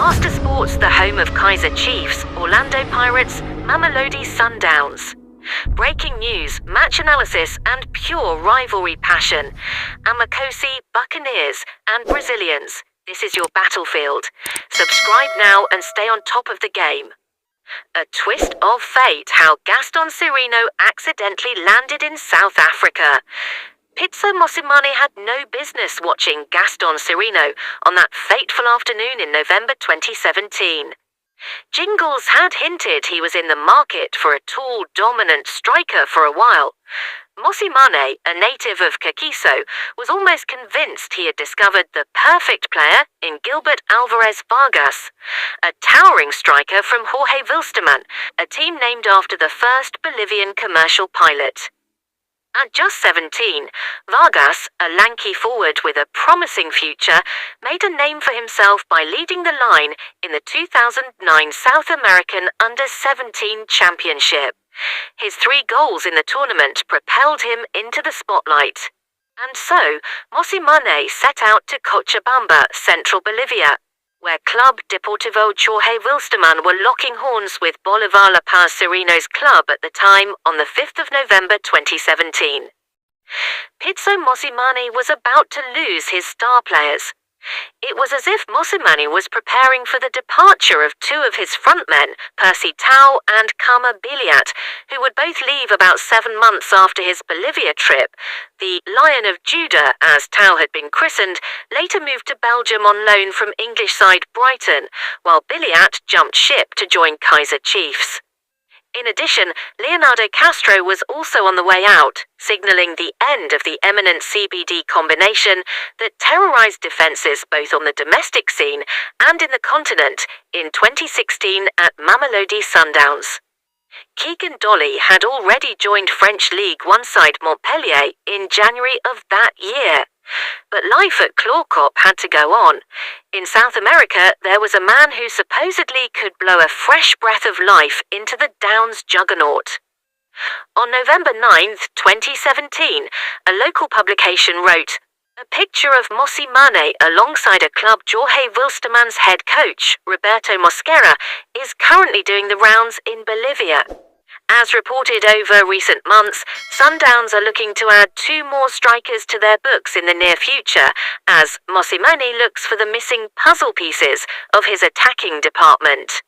Master Sports, the home of Kaizer Chiefs, Orlando Pirates, Mamelodi Sundowns. Breaking news, match analysis and pure rivalry passion. Amakhosi, Buccaneers and Brazilians. This is your battlefield. Subscribe now and stay on top of the game. A twist of fate, how Gastón Sirino accidentally landed in South Africa. Pitso Mosimane had no business watching Gastón Sirino on that fateful afternoon in November 2017. Jingles had hinted he was in the market for a tall, dominant striker for a while. Mosimane, a native of Kaizer, was almost convinced he had discovered the perfect player in Gilbert Alvarez Vargas, a towering striker from Jorge Wilstermann, a team named after the first Bolivian commercial pilot. At just 17, Vargas, a lanky forward with a promising future, made a name for himself by leading the line in the 2009 South American Under-17 Championship. His 3 goals in the tournament propelled him into the spotlight. And so, Mosimane set out to Cochabamba, central Bolivia, where Club Deportivo Jorge Wilstermann were locking horns with Bolivar La Paz Sirino's club at the time on the 5th of November 2017. Pitso Mosimane was about to lose his star players. It was as if Mosimane was preparing for the departure of 2 of his frontmen, Percy Tau and Kama Biliat, who would both leave about 7 months after his Bolivia trip. The Lion of Judah, as Tau had been christened, later moved to Belgium on loan from English side Brighton, while Biliat jumped ship to join Kaizer Chiefs. In addition, Leonardo Castro was also on the way out, signalling the end of the eminent CBD combination that terrorized defenses both on the domestic scene and in the continent in 2016 at Mamelodi Sundowns. Keegan Dolly had already joined French League One side Montpellier in January of that year. But life at Claw Cop had to go on. In South America, there was a man who supposedly could blow a fresh breath of life into the Downs juggernaut. On November 9th, 2017, a local publication wrote, "A picture of Mosimane alongside a club Jorge Wilstermann's head coach, Roberto Mosquera, is currently doing the rounds in Bolivia." As reported over recent months, Sundowns are looking to add 2 more strikers to their books in the near future, as Mosimane looks for the missing puzzle pieces of his attacking department.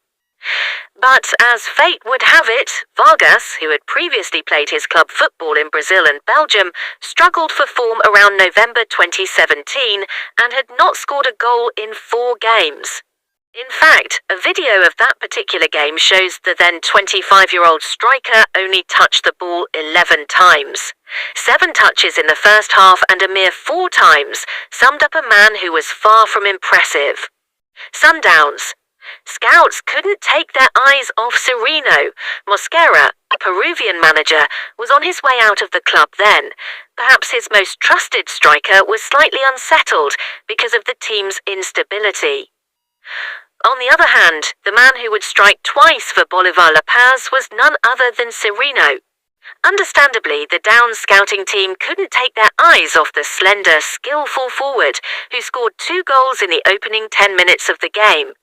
But as fate would have it, Vargas, who had previously played his club football in Brazil and Belgium, struggled for form around November 2017 and had not scored a goal in 4 games. In fact, a video of that particular game shows the then 25-year-old striker only touched the ball 11 times. 7 touches in the first half and a mere 4 times summed up a man who was far from impressive. Sundowns. Scouts couldn't take their eyes off Sirino. Mosquera, a Peruvian manager, was on his way out of the club then. Perhaps his most trusted striker was slightly unsettled because of the team's instability. On the other hand, the man who would strike twice for Bolivar La Paz was none other than Sirino. Understandably, the Downs scouting team couldn't take their eyes off the slender, skillful forward who scored 2 goals in the opening 10 minutes of the game.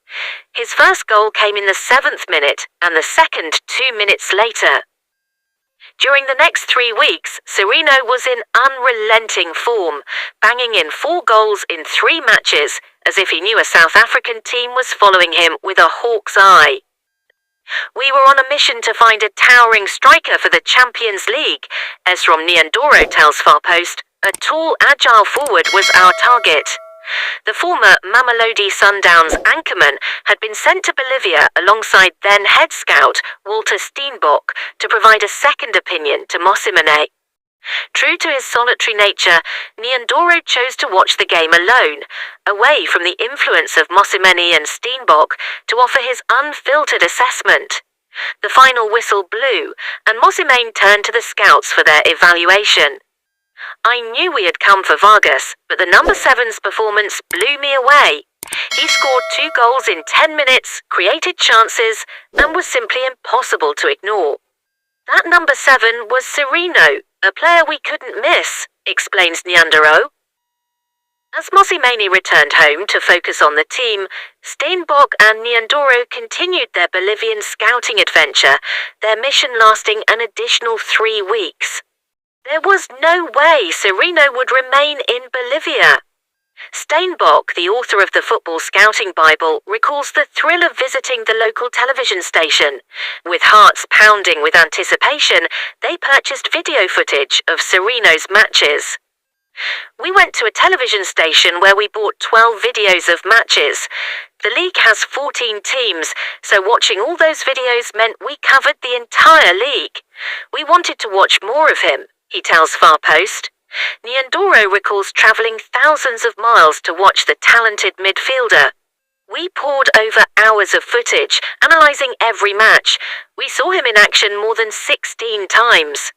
His first goal came in the 7th minute and the second 2 minutes later. During the next 3 weeks, Sirino was in unrelenting form, banging in 4 goals in 3 matches, as if he knew a South African team was following him with a hawk's eye. "We were on a mission to find a towering striker for the Champions League," Esrom Niandoro tells Farpost. "A tall, agile forward was our target." The former Mamelodi Sundowns anchorman had been sent to Bolivia alongside then head scout Walter Steenbok to provide a second opinion to Mosimane. True to his solitary nature, Niandoro chose to watch the game alone, away from the influence of Mosimane and Steenbok, to offer his unfiltered assessment. The final whistle blew, and Mosimane turned to the scouts for their evaluation. "I knew we had come for Vargas, but the number 7's performance blew me away. He scored 2 goals in 10 minutes, created chances, and was simply impossible to ignore. That number 7 was Sirino, a player we couldn't miss," explains Niandoro. As Mosimane returned home to focus on the team, Steenbok and Nyandoro continued their Bolivian scouting adventure, their mission lasting an additional 3 weeks. There was no way Sirino would remain in Bolivia. Steenbok, the author of the Football Scouting Bible, recalls the thrill of visiting the local television station. With hearts pounding with anticipation, they purchased video footage of Sirino's matches. We went to a television station where we bought 12 videos of matches. The league has 14 teams, so watching all those videos meant we covered the entire league. We wanted to watch more of him, he tells Far Post. Nyandoro recalls travelling thousands of miles to watch the talented midfielder. We poured over hours of footage, analysing every match. We saw him in action more than 16 times.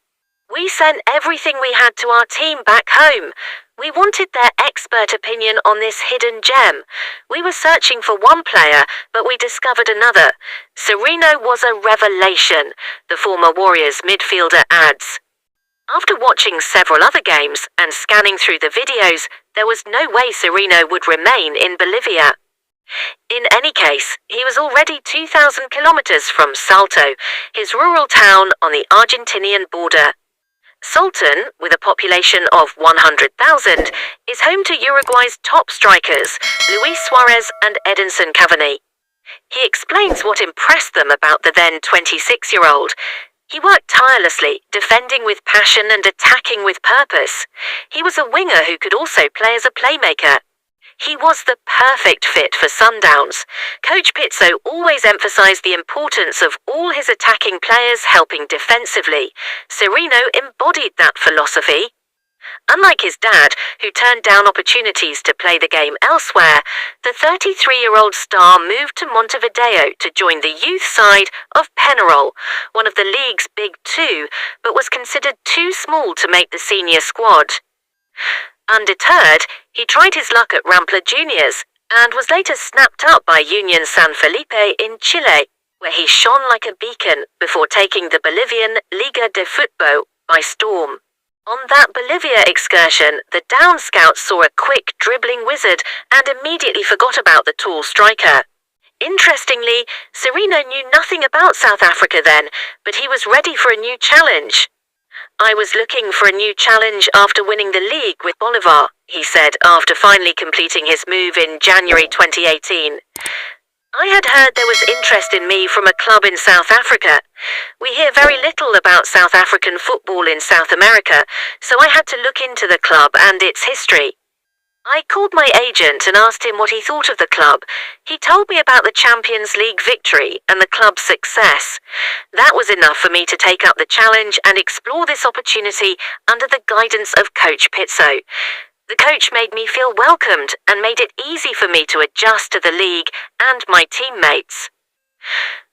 We sent everything we had to our team back home. We wanted their expert opinion on this hidden gem. We were searching for one player, but we discovered another. Sirino was a revelation, the former Warriors midfielder adds. After watching several other games and scanning through the videos, there was no way Sirino would remain in Bolivia. In any case, he was already 2,000 kilometers from Salto, his rural town on the Argentinian border. Sultan, with a population of 100,000, is home to Uruguay's top strikers, Luis Suarez and Edinson Cavani. He explains what impressed them about the then 26-year-old. He worked tirelessly, defending with passion and attacking with purpose. He was a winger who could also play as a playmaker. He was the perfect fit for Sundowns. Coach Pizzo always emphasized the importance of all his attacking players helping defensively. Sirino embodied that philosophy. Unlike his dad, who turned down opportunities to play the game elsewhere, the 33-year-old star moved to Montevideo to join the youth side of Peñarol, one of the league's big two, but was considered too small to make the senior squad. Undeterred, he tried his luck at Rampla Juniors, and was later snapped up by Union San Felipe in Chile, where he shone like a beacon before taking the Bolivian Liga de Futbol by storm. On that Bolivia excursion, the down scouts saw a quick, dribbling wizard and immediately forgot about the tall striker. Interestingly, Sirino knew nothing about South Africa then, but he was ready for a new challenge. I was looking for a new challenge after winning the league with Bolivar, he said after finally completing his move in January 2018. I had heard there was interest in me from a club in South Africa. We hear very little about South African football in South America, so I had to look into the club and its history. I called my agent and asked him what he thought of the club. He told me about the Champions League victory and the club's success. That was enough for me to take up the challenge and explore this opportunity under the guidance of Coach Pizzo. The coach made me feel welcomed and made it easy for me to adjust to the league and my teammates.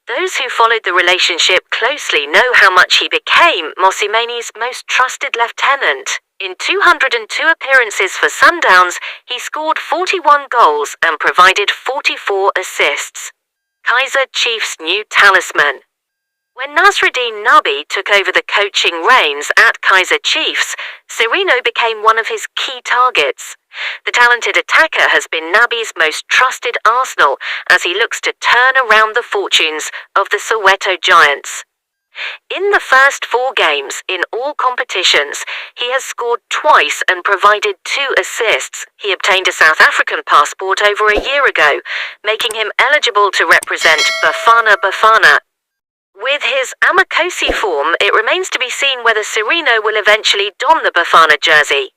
Those who followed the relationship closely know how much he became Mosimane's most trusted lieutenant. In 202 appearances for Sundowns, he scored 41 goals and provided 44 assists. Kaizer Chiefs' new talisman. When Nasruddin Nabi took over the coaching reins at Kaizer Chiefs, Sirino became one of his key targets. The talented attacker has been Nabi's most trusted arsenal as he looks to turn around the fortunes of the Soweto Giants. In the first 4 games in all competitions, he has scored twice and provided 2 assists. He obtained a South African passport over a year ago, making him eligible to represent Bafana. With his Amakhosi form, it remains to be seen whether Sirino will eventually don the Bafana jersey.